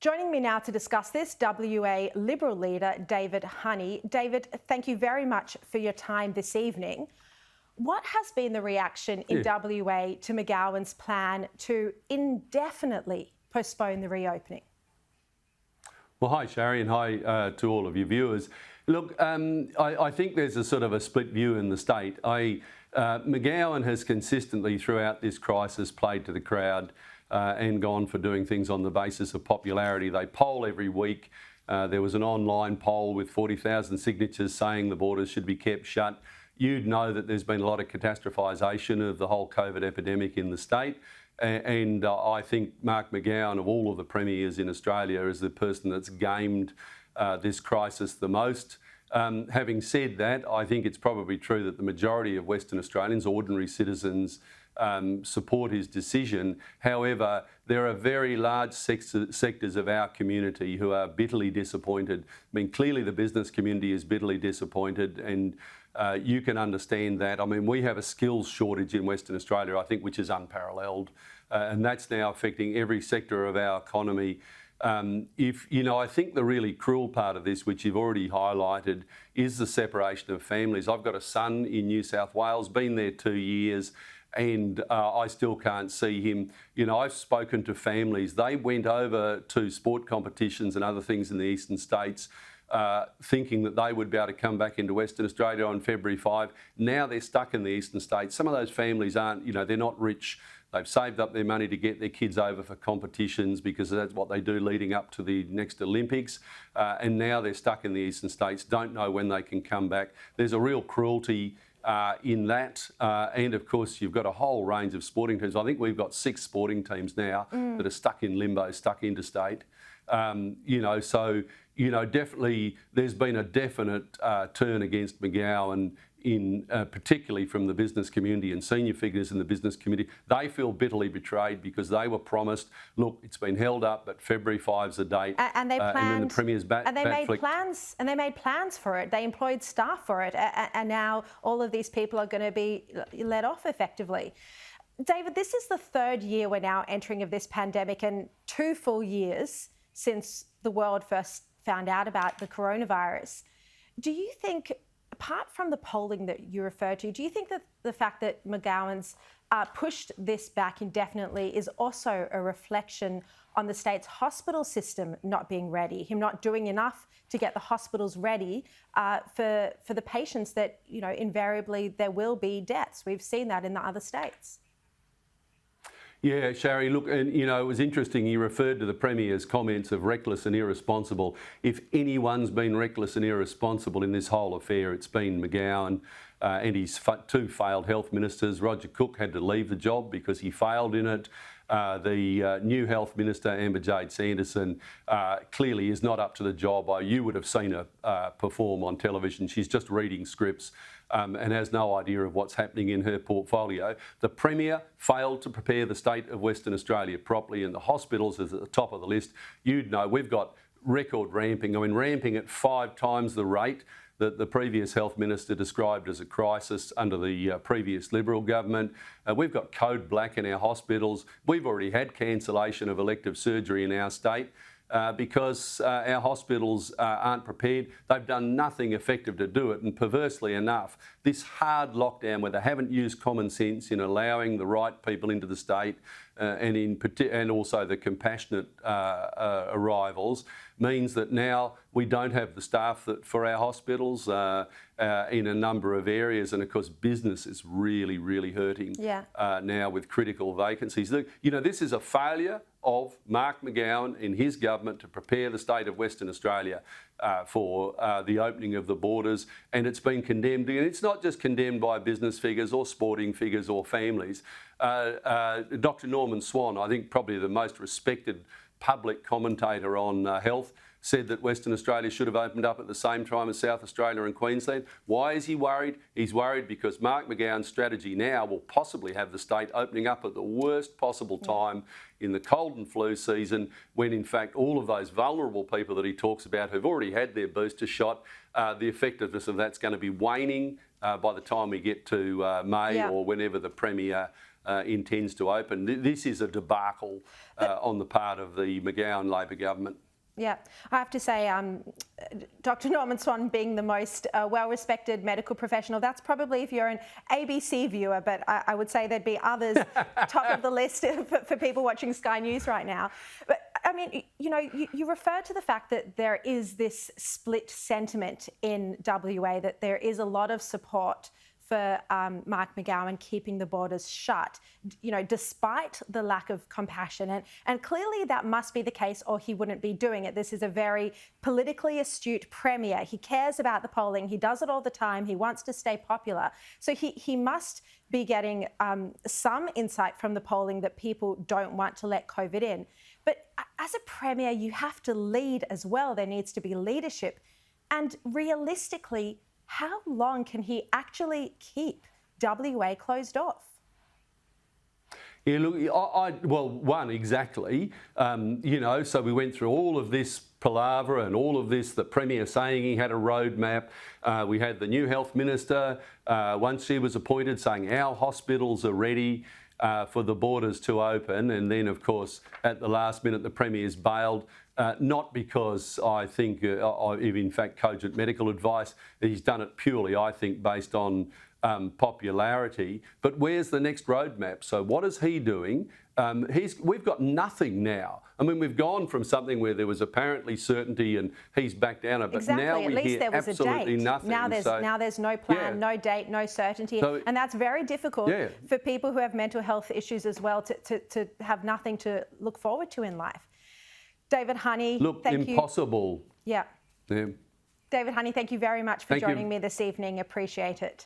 Joining me now to discuss this, WA Liberal leader David Honey. David, thank you very much for your time this evening. What has been the reaction in WA to McGowan's plan to indefinitely postpone the reopening? Well, hi, Sherry, and hi to all of your viewers. Look, I think there's a sort of a split view in the state. McGowan has consistently throughout this crisis played to the crowd and gone for doing things on the basis of popularity. They poll every week. There was an online poll with 40,000 signatures saying the borders should be kept shut. You'd know that there's been a lot of catastrophisation of the whole COVID epidemic in the state. And I think Mark McGowan, of all of the premiers in Australia, is the person that's gamed this crisis the most. Having said that, I think it's probably true that the majority of Western Australians, ordinary citizens, support his decision. However, there are very large sectors of our community who are bitterly disappointed. I mean, clearly the business community is bitterly disappointed, and you can understand that. I mean, we have a skills shortage in Western Australia, I think, which is unparalleled, and that's now affecting every sector of our economy. I think the really cruel part of this, which you've already highlighted, is the separation of families. I've got a son in New South Wales, been there 2 years, and I still can't see him. I've spoken to families. They went over to sport competitions and other things in the eastern states thinking that they would be able to come back into Western Australia on February 5. Now they're stuck in the eastern states. Some of those families aren't, they're not rich. They've saved up their money to get their kids over for competitions because that's what they do leading up to the next Olympics. And now they're stuck in the eastern states, don't know when they can come back. There's a real cruelty in that. And of course, you've got a whole range of sporting teams. I think we've got 6 sporting teams now that are stuck in limbo, stuck interstate. Definitely there's been a definite turn against McGowan, particularly from the business community and senior figures in the business community. They feel bitterly betrayed because they were promised, look, it's been held up, but February 5's the date. And they planned, and then the Premier's made plans for it. They employed staff for it, and now all of these people are going to be let off effectively. David, this is the 3rd year we're now entering of this pandemic, and 2 full years since the world first found out about the coronavirus. Do you think, apart from the polling that you referred to, do you think that the fact that McGowan's pushed this back indefinitely is also a reflection on the state's hospital system not being ready, him not doing enough to get the hospitals ready for the patients that, invariably there will be deaths? We've seen that in the other states. Yeah, Sherry, look, and it was interesting, you referred to the Premier's comments of reckless and irresponsible. If anyone's been reckless and irresponsible in this whole affair, it's been McGowan and his 2 failed health ministers. Roger Cook had to leave the job because he failed in it. The new health minister, Amber Jade Sanderson, clearly is not up to the job. You would have seen her perform on television. She's just reading scripts and has no idea of what's happening in her portfolio. The Premier failed to prepare the state of Western Australia properly, and the hospitals is at the top of the list. You'd know we've got record ramping. I mean, ramping at 5 times the rate that the previous health minister described as a crisis under the previous Liberal government. We've got code black in our hospitals. We've already had cancellation of elective surgery in our state because our hospitals aren't prepared. They've done nothing effective to do it, and perversely enough, this hard lockdown where they haven't used common sense in allowing the right people into the state and also the compassionate arrivals means that now we don't have the staff for our hospitals in a number of areas, and of course business is really, really hurting now with critical vacancies. This is a failure of Mark McGowan and his government to prepare the state of Western Australia for the opening of the borders, and it's been condemned. And it's not just condemned by business figures or sporting figures or families. Dr. Norman Swan, I think probably the most respected public commentator on health, said that Western Australia should have opened up at the same time as South Australia and Queensland. Why is he worried? He's worried because Mark McGowan's strategy now will possibly have the state opening up at the worst possible time in the cold and flu season, when in fact all of those vulnerable people that he talks about who've already had their booster shot, the effectiveness of that's going to be waning by the time we get to May or whenever the Premier intends to open. This is a debacle on the part of the McGowan Labor government. Yeah, I have to say, Dr. Norman Swan being the most well-respected medical professional, that's probably if you're an ABC viewer, but I would say there'd be others top of the list for people watching Sky News right now. But I mean, you know, you refer to the fact that there is this split sentiment in WA, that there is a lot of support for Mark McGowan keeping the borders shut, you know, despite the lack of compassion. And clearly that must be the case, or he wouldn't be doing it. This is a very politically astute premier. He cares about the polling. He does it all the time. He wants to stay popular. So he must be getting some insight from the polling that people don't want to let COVID in. But as a premier, you have to lead as well. There needs to be leadership. And realistically, how long can he actually keep WA closed off? Yeah, look, well, one, exactly. You know, so we went through all of this palaver and all of this, the Premier saying he had a roadmap. We had the new health minister, once she was appointed, saying our hospitals are ready for the borders to open. And then, of course, at the last minute, the Premier's bailed. Not because I think, in fact, cogent medical advice. He's done it purely, I think, based on popularity. But where's the next roadmap? So what is he doing? We've got nothing now. I mean, we've gone from something where there was apparently certainty and he's backed down it, but exactly. now we hear there was absolutely a date. nothing. Now there's no plan, no date, no certainty. So, and that's very difficult for people who have mental health issues as well to have nothing to look forward to in life. David Honey, thank you. Impossible. Yeah. Yeah. David Honey, thank you very much for joining me this evening. Appreciate it.